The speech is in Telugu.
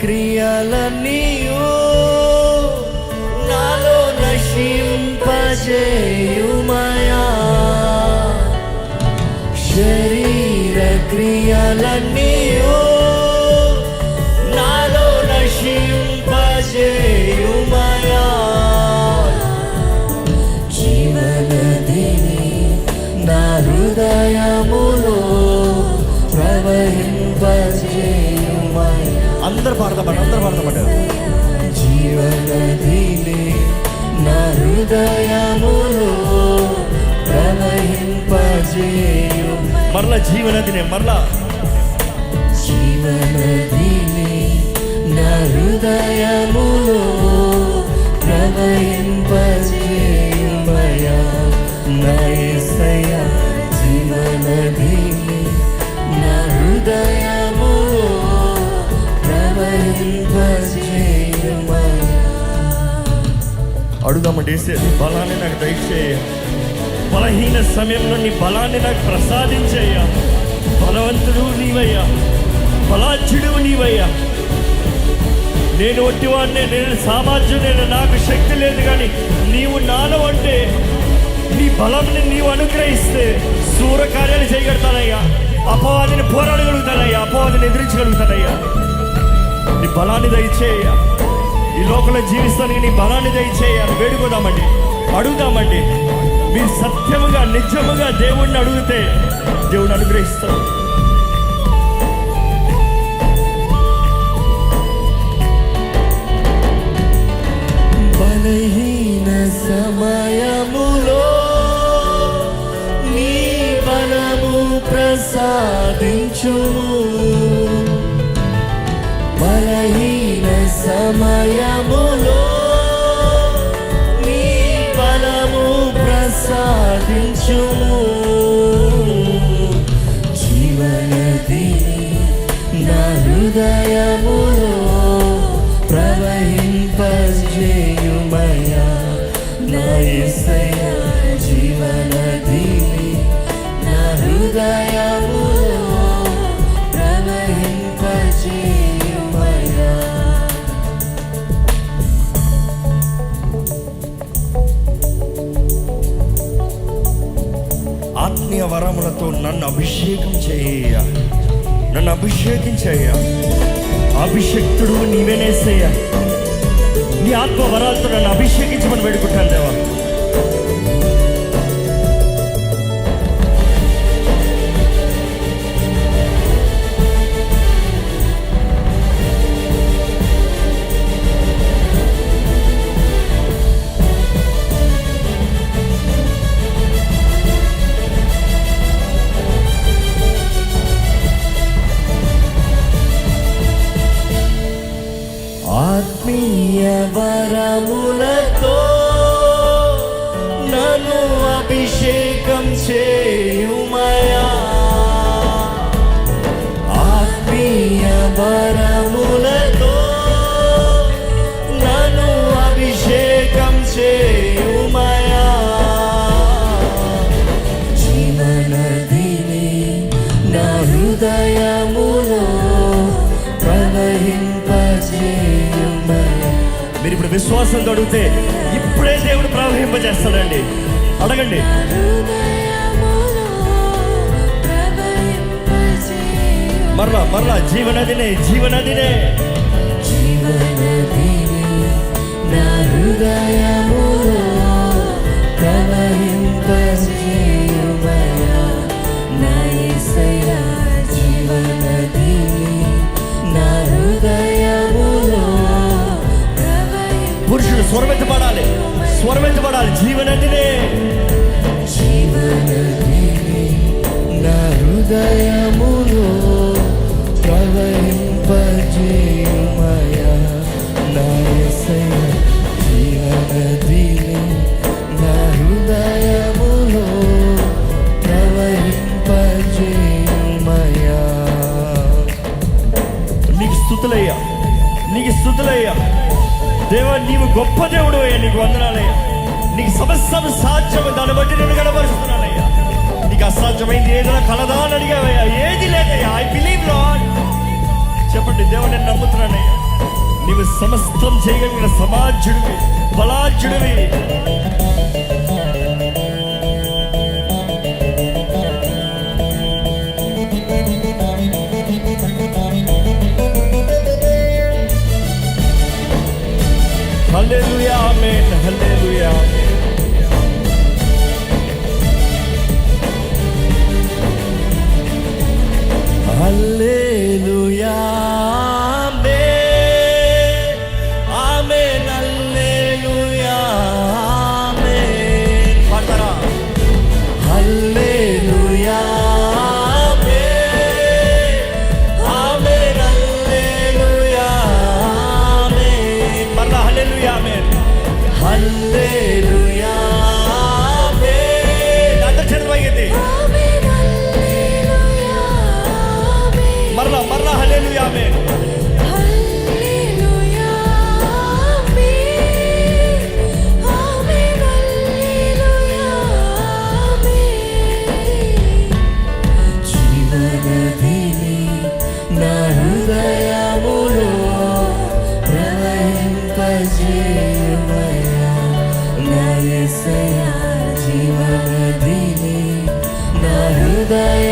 క్రియలన్నీయు నాలో నశింపజేయుమయా. శరీర క్రియలన్నీయు నాలో నశింపజేయుమయా. జీవనదిని నా హృదయములో ప్రవహింపజేయుమయా. అందరు పాడతామంటారు. జీవనదిని నా హృదయములో ప్రవహింపజేయు. మరలా జీవనదిని జీవనదిని నా హృదయములో ప్రవహింపజేయుమయా. నా యేసయ్యా జీవనదిని నా హృదయములో ప్రవహింపజేయుమయా. అడుగుదామండి, నీ బలాన్ని నాకు దయచేయ. బలహీన సమయంలో నీ బలాన్ని నాకు ప్రసాదించేయ్యా. బలవంతుడు నీవయ్యా, బలాచ్యుడు నీవయ్యా. నేను ఒట్టివాడినే, నేను సామాన్యుడైన, నాకు శక్తి లేదు. కానీ నీవు నాలో అంటే నీ బలంని నీవు అనుగ్రహిస్తే శూర కార్యాలు చేయగలుగుతానయ్యా. అపవాదిని పోరాడగలుగుతానయ్యా, అపవాదిని ఎదిరించగలుగుతానయ్యా. నీ బలాన్ని దయచేయ్యా. ఈ లోకంలో జీవిస్తానికి నీ బలాన్ని దయచేయాలి. వేడుకోదామండి, అడుగుదామండి. మీరు సత్యముగా నిజముగా దేవుణ్ణి అడిగితే దేవుడు అనుగ్రహిస్తాడు. బలహీన సమయములో నీ బలము ప్రసాదించుము. బలహీన సమయములో నీ బలము ప్రసాదించుము. జీవనదిని నా హృదయములో ప్రవహింపజేయుమయా. నా యేసయ్యా జీవనదిని నా హృదయములో ప్రవహింపజేయుమయా. ఆత్మీయ వరములతో నన్ను అభిషేకం చేయ, నన్ను అభిషేకం చేయ. అభిషేక్తుడు నీవేనేసయ్యా. నీ ఆత్మ వరాలతో నన్ను అభిషేకించమని వేడుకుంటాను దేవా. ఆత్మీయ వరములతో నన్ను అభిషేకం చేయుమయా. ఆత్మీయ వరములతో నన్ను అభిషేకం చేయుమయా. జీవనదిని నా హృదయములో ప్రవహింపజేయుమయా. మీరు ఇప్పుడు విశ్వాసంతో అడిగితే ఇప్పుడే దేవుడు ప్రవహింపజేస్తాడండి. అడగండి. మరలా జీవనదినే జీవనదినే నా హృదయములో ప్రవహింపజేయుమయా. నా యేసయ్యా జీవనదిని నా హృదయములో. పురుషుడు స్వరమెత్తబడాలి, స్వరమెత్తబడాలి. జీవనదినే జీవనదిని నా హృదయములో ప్రవహింపజేయుమయా. నా యేసయ్యా జీవనదిని నా హృదయములో ప్రవహింపజేయుమయా. నీకు స్తుతులయ్యా, నీకు స్తుతులయ్యా. దేవా నీవు గొప్ప దేవుడు అయ్యా, నీకు వందనాలయ్యా. నీకు సమస్తం సాధ్యము, దాన్ని బట్టి నేను కనబరుస్తున్నానయ్యా. నీకు అసాధ్యమైంది ఏదైనా కలదా అని అడిగావయ్యా. ఏది లేదయ్యా. I believe lord. చెప్పండి, దేవుని నమ్ముతున్నానయ్యా, నీవు సమస్తం చేయగలిగిన సమాజుడివి, బలాజుడివి. హల్లెలూయా, ఆమేన్, హల్లెలూయా, హల్లెలూయా, ఆమేన్, ఆమేన్, హల్లెలూయా, ఆమేన్. పాడతారా? హల్లెలూయా, ఆమేన్, ఆమేన్, హల్లెలూయా, ఆమేన్. మరలా హల్లెలూయా, ఆమేన్, హల్లెలూయా, ఆమేన్. అందరి చేతులు పైకెత్తి మరలా మరలా హల్లెలూయా, ఆమేన్. హల్లెలూయా, ఆమేన్, ఆమేన్, హల్లెలూయా, ఆమేన్. జీవనదిని నా హృదయములో ప్రవహింపజేయుమయ్యా నా యేసయ్యా. జీవనదిని నా హృదయ